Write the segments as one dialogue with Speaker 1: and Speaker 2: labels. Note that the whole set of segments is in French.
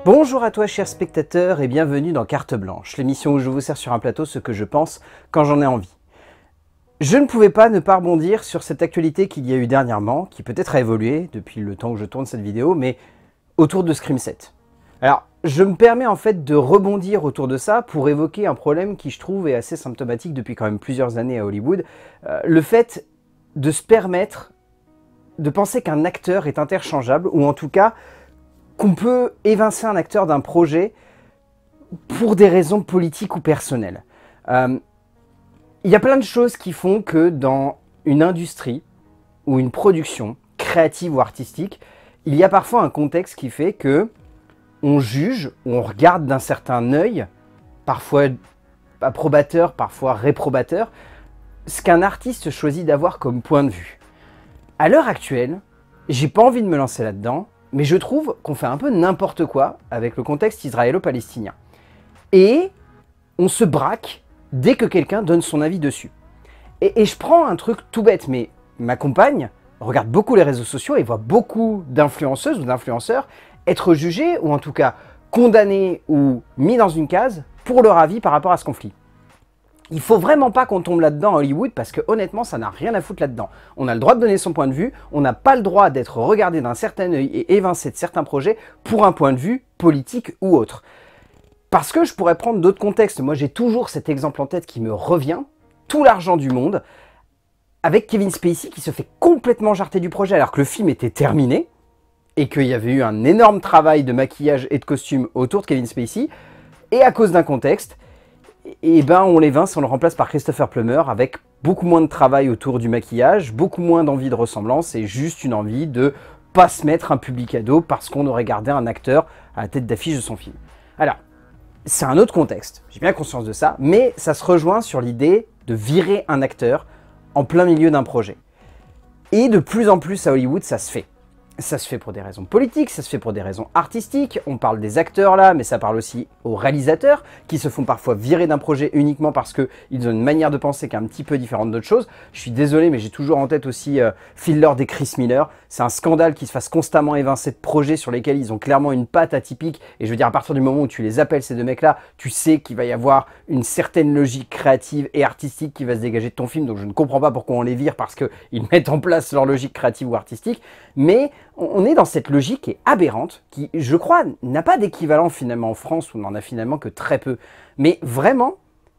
Speaker 1: Bonjour à toi chers spectateurs et bienvenue dans Carte Blanche, l'émission où je vous sers sur un plateau ce que je pense quand j'en ai envie. Je ne pouvais pas ne pas rebondir sur cette actualité qu'il y a eu dernièrement, qui peut-être a évolué depuis le temps que je tourne cette vidéo, mais autour de Scream 7. Alors, je me permets en fait de rebondir autour de ça pour évoquer un problème qui je trouve est assez symptomatique depuis quand même plusieurs années à Hollywood, le fait de se permettre de penser qu'un acteur est interchangeable, ou en tout cas qu'on peut évincer un acteur d'un projet pour des raisons politiques ou personnelles. Il y a plein de choses qui font que dans une industrie ou une production créative ou artistique, il y a parfois un contexte qui fait que on juge ou on regarde d'un certain œil, parfois approbateur, parfois réprobateur, ce qu'un artiste choisit d'avoir comme point de vue. À l'heure actuelle, j'ai pas envie de me lancer là-dedans, mais je trouve qu'on fait un peu n'importe quoi avec le contexte israélo-palestinien. Et on se braque dès que quelqu'un donne son avis dessus. Et je prends un truc tout bête, mais ma compagne regarde beaucoup les réseaux sociaux et voit beaucoup d'influenceuses ou d'influenceurs être jugés, ou en tout cas condamnés ou mis dans une case pour leur avis par rapport à ce conflit. Il faut vraiment pas qu'on tombe là-dedans à Hollywood parce que honnêtement, ça n'a rien à foutre là-dedans. On a le droit de donner son point de vue, on n'a pas le droit d'être regardé d'un certain œil et évincé de certains projets pour un point de vue politique ou autre. Parce que je pourrais prendre d'autres contextes. Moi, j'ai toujours cet exemple en tête qui me revient, tout l'argent du monde, avec Kevin Spacey qui se fait complètement jarter du projet alors que le film était terminé et qu'il y avait eu un énorme travail de maquillage et de costume autour de Kevin Spacey, et à cause d'un contexte, et ben on l'évince, on le remplace par Christopher Plummer avec beaucoup moins de travail autour du maquillage, beaucoup moins d'envie de ressemblance et juste une envie de pas se mettre un public à dos parce qu'on aurait gardé un acteur à la tête d'affiche de son film. Alors, c'est un autre contexte, j'ai bien conscience de ça, mais ça se rejoint sur l'idée de virer un acteur en plein milieu d'un projet. Et de plus en plus à Hollywood, ça se fait. Ça se fait pour des raisons politiques, ça se fait pour des raisons artistiques, on parle des acteurs là, mais ça parle aussi aux réalisateurs qui se font parfois virer d'un projet uniquement parce qu'ils ont une manière de penser qui est un petit peu différente d'autres choses. Je suis désolé, mais j'ai toujours en tête aussi Phil Lord et Chris Miller. C'est un scandale qu'ils se fassent constamment évincer de projets sur lesquels ils ont clairement une patte atypique, et je veux dire à partir du moment où tu les appelles ces deux mecs-là, tu sais qu'il va y avoir une certaine logique créative et artistique qui va se dégager de ton film, donc je ne comprends pas pourquoi on les vire parce qu'ils mettent en place leur logique créative ou artistique, mais on est dans cette logique qui est aberrante, qui, je crois, n'a pas d'équivalent finalement en France, où on n'en a finalement que très peu. Mais vraiment,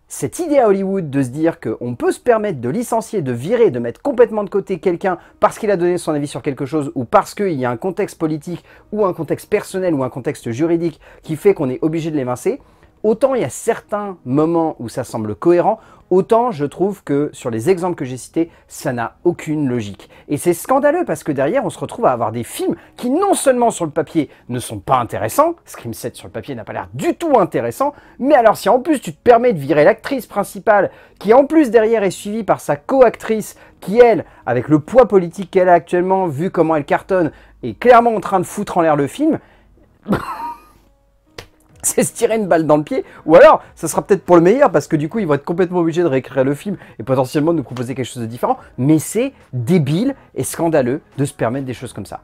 Speaker 1: cette idée à Hollywood de se dire qu'on peut se permettre de licencier, de virer, de mettre complètement de côté quelqu'un parce qu'il a donné son avis sur quelque chose, ou parce qu'il y a un contexte politique, ou un contexte personnel, ou un contexte juridique qui fait qu'on est obligé de l'évincer, autant il y a certains moments où ça semble cohérent, autant je trouve que sur les exemples que j'ai cités, ça n'a aucune logique. Et c'est scandaleux parce que derrière, on se retrouve à avoir des films qui non seulement sur le papier ne sont pas intéressants, Scream 7 sur le papier n'a pas l'air du tout intéressant, mais alors si en plus tu te permets de virer l'actrice principale, qui en plus derrière est suivie par sa co-actrice, qui elle, avec le poids politique qu'elle a actuellement, vu comment elle cartonne, est clairement en train de foutre en l'air le film... c'est se tirer une balle dans le pied, ou alors ça sera peut-être pour le meilleur parce que du coup ils vont être complètement obligés de réécrire le film et potentiellement de nous proposer quelque chose de différent, mais c'est débile et scandaleux de se permettre des choses comme ça.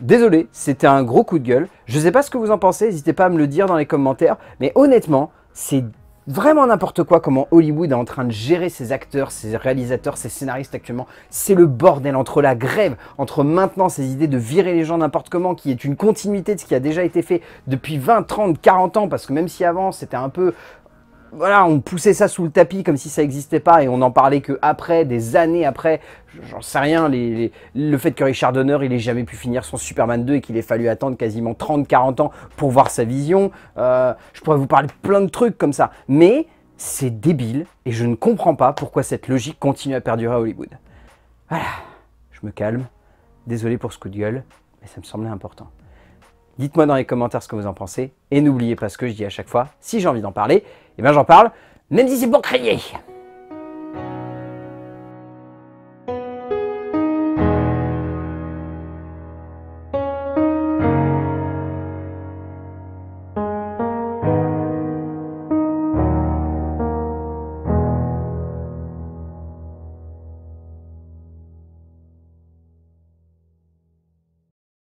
Speaker 1: Désolé, c'était un gros coup de gueule, je sais pas ce que vous en pensez, n'hésitez pas à me le dire dans les commentaires, mais honnêtement, c'est vraiment n'importe quoi comment Hollywood est en train de gérer ses acteurs, ses réalisateurs, ses scénaristes actuellement. C'est le bordel entre la grève, entre maintenant ces idées de virer les gens n'importe comment, qui est une continuité de ce qui a déjà été fait depuis 20, 30, 40 ans, parce que même si avant c'était un peu... Voilà, on poussait ça sous le tapis comme si ça n'existait pas et on n'en parlait que après, des années après, j'en sais rien, le fait que Richard Donner il ait jamais pu finir son Superman 2 et qu'il ait fallu attendre quasiment 30-40 ans pour voir sa vision, je pourrais vous parler de plein de trucs comme ça, mais c'est débile et je ne comprends pas pourquoi cette logique continue à perdurer à Hollywood. Voilà, je me calme, désolé pour ce coup de gueule, mais ça me semblait important. Dites-moi dans les commentaires ce que vous en pensez, et n'oubliez pas ce que je dis à chaque fois, si j'ai envie d'en parler, eh ben j'en parle, même si c'est pour crier.